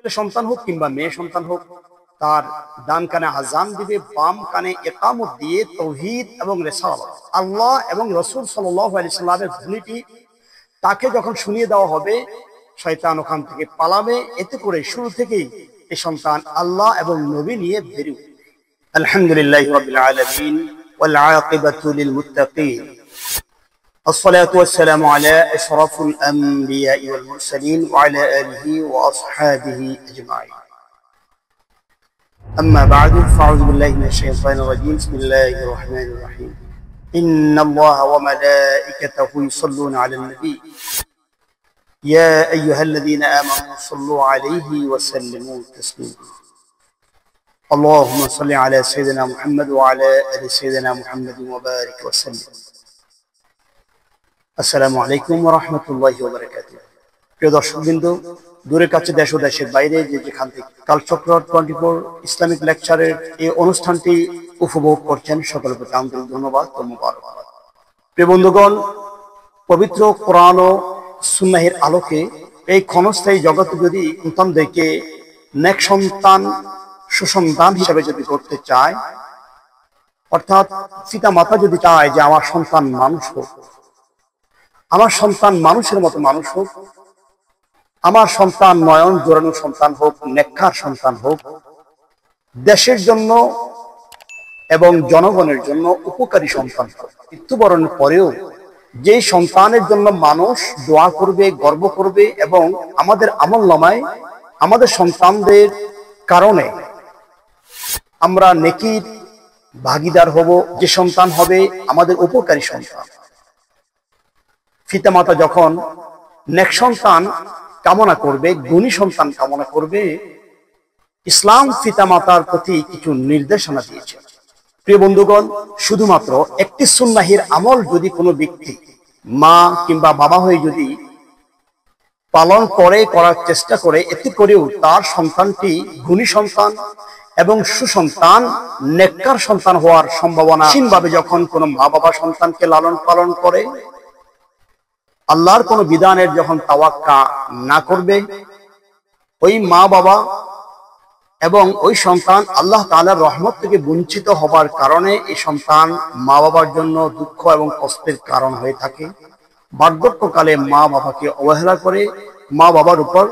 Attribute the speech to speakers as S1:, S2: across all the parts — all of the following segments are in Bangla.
S1: ছেলে সন্তান হোক কিংবা মেয়ে সন্তান হোক, তার ডান কানে আযান দিবে, বাম কানে ইকামত দিয়ে তাওহীদ এবং রিসালাত, আল্লাহ এবং রাসূল সাল্লাল্লাহু আলাইহি সাল্লামের ধ্বনিটি তাকে যখন শুনিয়ে দেওয়া হবে, শয়তান ওখান থেকে পালাবে। এতে করে শুরু থেকেই এই সন্তান আল্লাহ এবং নবী নিয়ে বেরিয়ে উঠবে। আলহামদুলিল্লাহি রাব্বিল আলামিন ওয়াল আকিবাতু লিল মুত্তাকিন। الصلاة والسلام على أشرف الأنبياء والمرسلين وعلى آله وأصحابه أجمعين. أما بعد، فأعوذ بالله من الشيطان الرجيم. بسم الله الرحمن الرحيم. إن الله وملائكته يصلون على النبي يا أيها الذين آمنوا صلوا عليه وسلموا تسليما. اللهم صل على سيدنا محمد وعلى آل سيدنا محمد وبارك وسلم. আসসালামু আলাইকুম ওয়া রাহমাতুল্লাহি ওয়া বারাকাতুহু। প্রিয় দর্শকবৃন্দ, দূরের কাছে দেশ ও দেশের বাইরে যে যেখান থেকে কালচক্র 24 ইসলামিক লেকচারের এই অনুষ্ঠানটি উপভোগ করছেন, সকলের প্রতি আন্তরিক ধন্যবাদ ও মোবারকবাদ। প্রিয় বন্ধুগণ, পবিত্র কোরআন ও সুন্নাহের আলোকে এই ক্ষণস্থায়ী জগতে যদি সন্তানদেরকে নেক সন্তান, সুসন্তান হিসেবে যদি করতে চায়, অর্থাৎ পিতা মাতা যদি চায় যে আমার সন্তান মানুষ হোক, আমার সন্তান মানুষের মতো মানুষ হোক, আমার সন্তান নয়ন জোড়ানো সন্তান হোক, নেককার সন্তান হোক, দেশের জন্য এবং জনগণের জন্য উপকারী সন্তান হোক, মৃত্যুবরণের পরেও যে সন্তানের জন্য মানুষ দোয়া করবে, গর্ব করবে এবং আমাদের আমলনামায় আমাদের সন্তানদের কারণে আমরা নেকির ভাগীদার হব, যে সন্তান হবে আমাদের উপকারী সন্তান। পিতামাতা যখন নেক সন্তান কামনা করবে, গুণী সন্তান কামনা করবে, ইসলাম পিতামাতার প্রতি কিছু নির্দেশনা দিয়েছে। প্রিয় বন্ধুগণ, শুধুমাত্র একটি সুন্নাহের আমল যদি কোনো ব্যক্তি মা কিংবা বাবা হয়ে যদি পালন করার চেষ্টা করে, এতে করেও তার সন্তানটি গুণী সন্তান এবং সুসন্তান, নেককার সন্তান হওয়ার সম্ভাবনা ভাবে যখন কোনো মা বাবা সন্তানকে লালন পালন করে, আল্লাহর কোন বিধানের যখন তাওয়াক্কা না করবে, ওই মা বাবা এবং ওই সন্তান আল্লাহ তাআলার রহমত থেকে বঞ্চিত হবার কারণে এই সন্তান মা বাবার জন্য দুঃখ এবং কষ্টের কারণ হয়ে থাকে। বার্ধক্যকালে মা বাবাকে অবহেলা করে, মা বাবার উপর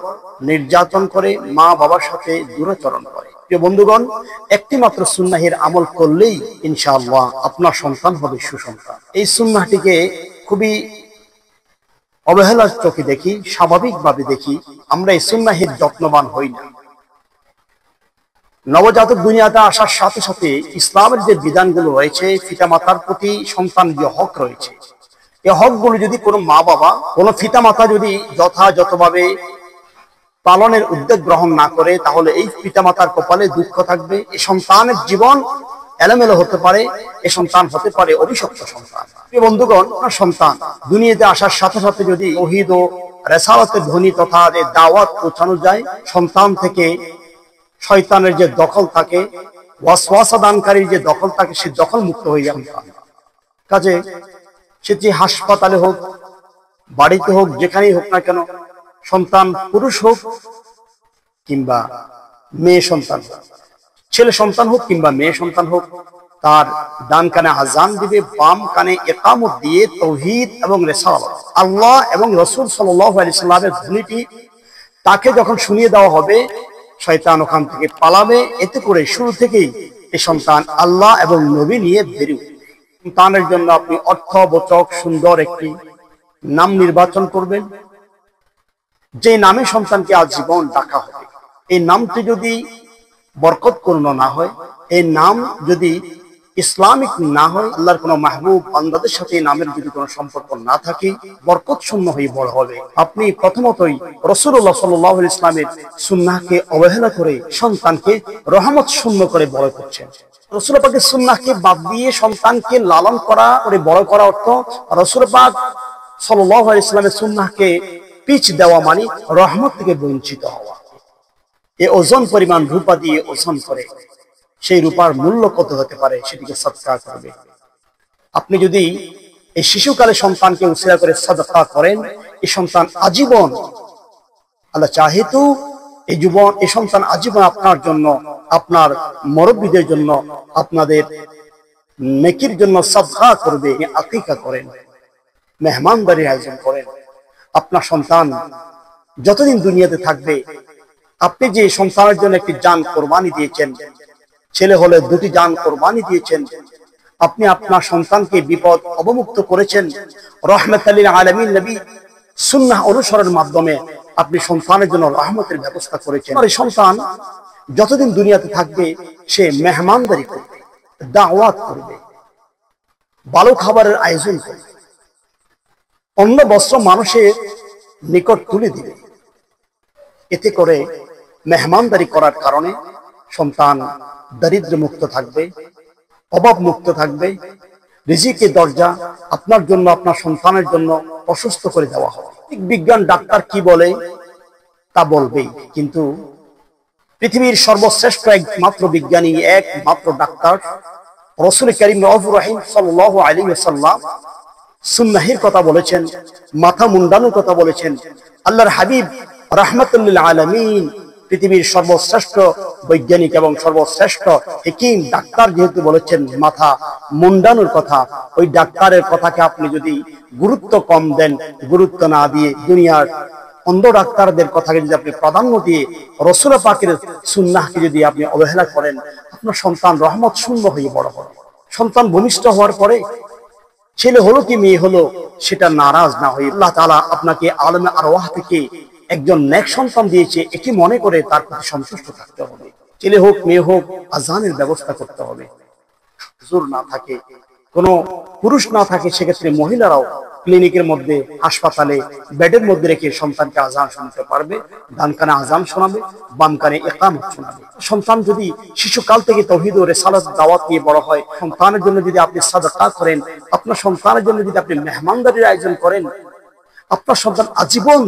S1: নির্যাতন করে, মা বাবার সাথে দুরাচরণ করে। প্রিয় বন্ধুগণ, একটি মাত্র সুন্নাহের আমল করলেই ইনশাআল্লাহ আপনার সন্তান হবে সুসন্তান। এই সুন্নাহটিকে খুবই অবহেলার চোখে দেখি, স্বাভাবিকভাবে দেখি, আমরা এই সুন্নাহের যত্নবান হই না। নবজাতক দুনিয়াতে আসার সাথে সাথে ইসলামের যে বিধানগুলো রয়েছে, পিতামাতার প্রতি সন্তান যে হক রয়েছে, এই হকগুলো যদি কোনো মা বাবা, কোনো পিতামাতা যদি যথাযথভাবে পালনের উদ্যোগ গ্রহণ না করে, তাহলে এই পিতামাতার কপালে দুঃখ থাকবে। এই সন্তানের জীবন এলোমেলো হতে পারে, এই সন্তান হতে পারে অভিশপ্ত সন্তান। বন্ধুগণ, সন্তান দুনিয়াতে আসার সাথে সাথে যদি তাওহীদ ও রিসালাতের ধ্বনি তথা যে দাওয়াত পৌঁছানো যায়, সন্তান থেকে শয়তানের যে দখল থাকে, ওয়াসওয়াসা দানকারীর যে দখল থাকে, সে দখল মুক্ত হয়ে যাবে। কাজে সেটি হাসপাতালে হোক, বাড়িতে হোক, যেখানেই হোক না কেন, সন্তান পুরুষ হোক কিংবা মেয়ে সন্তান হোক, ছেলে সন্তান হোক কিংবা মেয়ে সন্তান হোক, তার ডান কানে আযান দিবে, বাম কানে ইকামত দিয়ে তাওহীদ এবং রিসালাত, আল্লাহ এবং রাসূল সাল্লাল্লাহু আলাইহি সাল্লামের ধ্বনিটি তাকে যখন শুনিয়ে দেওয়া হবে, শয়তান ওখান থেকে পালাবে। এতে করে শুরু থেকেই এই সন্তান আল্লাহ এবং নবী নিয়ে বেরিয়ে উঠবে। সন্তানের জন্য আপনি অর্থবোচক সুন্দর একটি নাম নির্বাচন করবেন, যে নামে সন্তানকে আজীবন ডাকা হবে। এই নামটি যদি বরকতপূর্ণ না হয়, এই নাম যদি ইসলামিক না হয়, আল্লাহর কোন মাহবুব বান্দাদের সাথে এই নামের যদি কোনো সম্পর্ক না থাকে, বরকত শূন্য হয়ে বড় হবে। আপনি প্রথমতই রাসূলুল্লাহ সাল্লাল্লাহু আলাইহি ইসলামের সুন্নাহকে অবহেলা করে সন্তানকে রহমত শূন্য করে বড় করছেন। রাসূল পাকের সুন্নাহকে বাদ দিয়ে সন্তানকে লালন করা করে বড় করা অর্থ রাসূল পাক সাল্লাল্লাহু আলাইহি ইসলামের সুন্নাহকে পিচ দেওয়া মানে রহমত থেকে বঞ্চিত হওয়া। এই ওজন পরিমাণ রূপা দিয়ে ওজন করে, সেই রূপার মূল্য কত হতে পারে সেটিকে সদকা করবে। আপনি যদি এই শিশুকালে সন্তানকে উছিলা করে সাদাকা করেন, এই সন্তান আজীবন, আল্লাহ চাহে তো এই সন্তান আজীবন আপনার জন্য, আপনার মুরব্বীদের জন্য, আপনাদের নেকির জন্য সাদকা করবে। আকিকা করেন, মেহমানদারির আয়োজন করেন। আপনার সন্তান যতদিন দুনিয়াতে থাকবে, আপনি যে সন্তানের জন্য একটি জান কোরবানি দিয়েছেন, ছেলে হলে 2টি জান কোরবানি দিয়েছেন, আপনি আপনার সন্তানকে বিপদ অবমুক্ত করেছেন। রাহমাতুল লিল আলামিন নবী সুন্নাহ অনুসরণের মাধ্যমে আপনি সন্তানের জন্য রহমতের ব্যবস্থা করেছেন। আর এই সন্তান যতদিন দুনিয়াতে থাকবে, সে মেহমানদারি করবে, দাওয়াত করবে, ভালো খাবারের আয়োজন করবে, অন্য বস্ত্র মানুষের নিকট তুলে দিবে। এতে করে মেহমানদারি করার কারণে সন্তান দারিদ্র মুক্ত থাকবে, অভাব মুক্ত থাকবে। রিজিকের দরজা আপনার জন্য, আপনার সন্তানের জন্য প্রশস্ত করে দেওয়া হবে। বিজ্ঞান ডাক্তার কি বলে তা বলবেই, কিন্তু পৃথিবীর সর্বশ্রেষ্ঠ একমাত্র বিজ্ঞানী, একমাত্র ডাক্তার রাসূল কারীম রাউফুর রহিম সাল্লাল্লাহু আলাইহি ওয়াসাল্লাম সুন্নাহের কথা বলেছেন, মাথা মুন্ডানোর কথা বলেছেন। আল্লাহর হাবিব রাহমাতুল লিল আলামিন পৃথিবীর সর্বশ্রেষ্ঠ বৈজ্ঞানিক এবং সর্বশ্রেষ্ঠ হাকিম ডাক্তার যেহেতু বলেছেন মাথা মুন্ডানোর কথা, ওই ডাক্তারের কথাকে আপনি যদি গুরুত্ব কম দেন, গুরুত্ব না দিয়ে দুনিয়ার অন্ধ ডাক্তারদের কথাকে যদি আপনি প্রাধান্য দিয়ে রাসূল পাকের সুন্নাহকে যদি আপনি অবহেলা করেন, আপনার সন্তান রহমত শূন্য হয়ে বড় হবে। সন্তান ভূমিষ্ঠ হওয়ার পরে ছেলে হলো কি মেয়ে হলো সেটা নারাজ না হয়ে, আল্লাহ তাআলা আপনাকে আলমে আরওয়াহ থেকে একজন নেক সন্তান দিয়েছে, এটি মনে করে তার প্রতি সন্তুষ্ট থাকতে হবে। ছেলে হোক মেয়ে হোক, আজানের ব্যবস্থা করতে হবে। হুজুর না থাকে, কোনো পুরুষ না থাকে, সেক্ষেত্রে মহিলারাও ক্লিনিকের মধ্যে, হাসপাতালে বেডের মধ্যে রেখে সন্তানকে আজান শুনতে পারবে। ডান কানে আজান শোনাবে, বাম কানে ইকামত শোনাবে। সন্তান যদি শিশুকাল থেকে তাওহীদ ও রিসালাত দাওয়াত নিয়ে বড় হয়, সন্তানের জন্য যদি আপনি সাদাকা করেন, আপনার সন্তানের জন্য যদি আপনি মেহমানদারির আয়োজন করেন, আপনার সন্তান আজীবন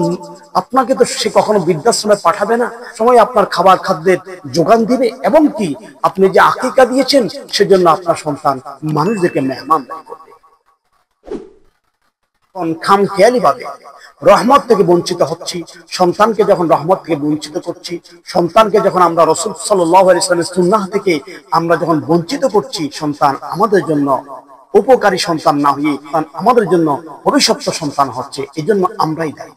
S1: আপনাকে তো সে কখনো বৃদ্ধাশ্রমে পাঠাবে না, সময় আপনার খাবার খাদ্যের যোগান দিবে, এবং কি আপনি যে আকিকা দিয়েছেন সেজন্য আপনার সন্তান মানুষদেরকে মেহমানদারি করবে। খামখেয়ালি ভাবে রহমত থেকে বঞ্চিত হচ্ছি, সন্তানকে যখন রহমত থেকে বঞ্চিত করছি, সন্তানকে যখন আমরা রাসূল সাল্লাল্লাহু আলাইহি ওয়াসাল্লামের সুন্নাহ থেকে আমরা যখন বঞ্চিত করছি, সন্তান আমাদের জন্য উপকারী সন্তান না হয়ে আমাদের জন্য অভিশপ্ত সন্তান হচ্ছে। এই জন্য আমরাই দায়ী।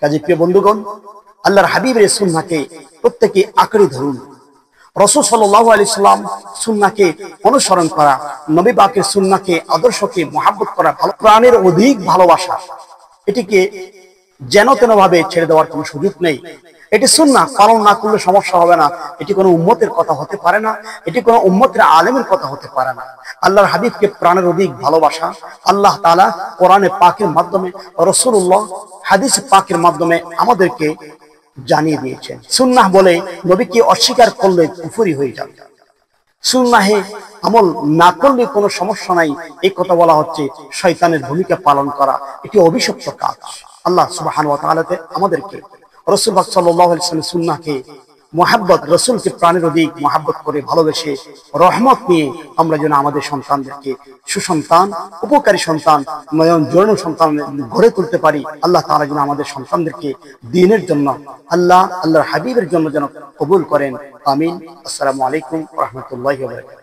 S1: কাজে প্রিয় বন্ধুগণ, আল্লাহর হাবিবের সুন্নাহকে প্রত্যেকে আঁকড়ে ধরুন। রাসূল সাল্লাল্লাহু আলাইহি সাল্লাম সুন্নাহকে অনুসরণ করা, নবী পাকের সুন্নাহকে, আদর্শকে মহব্বত করা, ভালো প্রাণের অধিক ভালোবাসা, এটিকে যেন তেন ভাবে ছেড়ে দেওয়ার কোনো সুযোগ নেই। এটি সুন্নাহ, পালন না করলে সমস্যা হবে না। এটি কোনো উম্মতের কথা হতে পারে না, এটি কোনো উম্মতের আলেমের কথা হতে পারে না। আল্লাহর হাবিবকে প্রাণের অধিক ভালোবাসা আল্লাহ তাআলা কোরআনে পাকের মাধ্যমে, রাসূলুল্লাহ হাদিস পাকের মাধ্যমে আমাদেরকে জানিয়ে দিয়েছেন। সুন্নাহ বলে নবীকে অস্বীকার করলে কুফরি হয়ে যাবে। সুন্নাহে আমল না করলে কোনো সমস্যা নাই, এই কথা বলা হচ্ছে শয়তানের ভূমিকা পালন করা, এটি অভিশপ্ত কাজ। আল্লাহ সুবহানাহু ওয়া তাআলা আমাদেরকে রাসূল পাক সাল্লাল্লাহু আলাইহি ওয়াসাল্লামের সুন্নাহকে মহব্বত, রাসূলকে প্রাণের অধিক মহব্বত করে ভালোবেসে রহমত নিয়ে আমরা যেন আমাদের সন্তানদেরকে সুসন্তান, উপকারী সন্তান, নয়ন জোড়ানো সন্তান গড়ে তুলতে পারি। আল্লাহ তাআলা যেন আমাদের সন্তানদেরকে দ্বীনের জন্য, আল্লাহর হাবিবের জন্য যেন কবুল করেন। আমিন। আসসালামু আলাইকুম ওয়া রাহমাতুল্লাহি ওয়া বারাকাতুহু।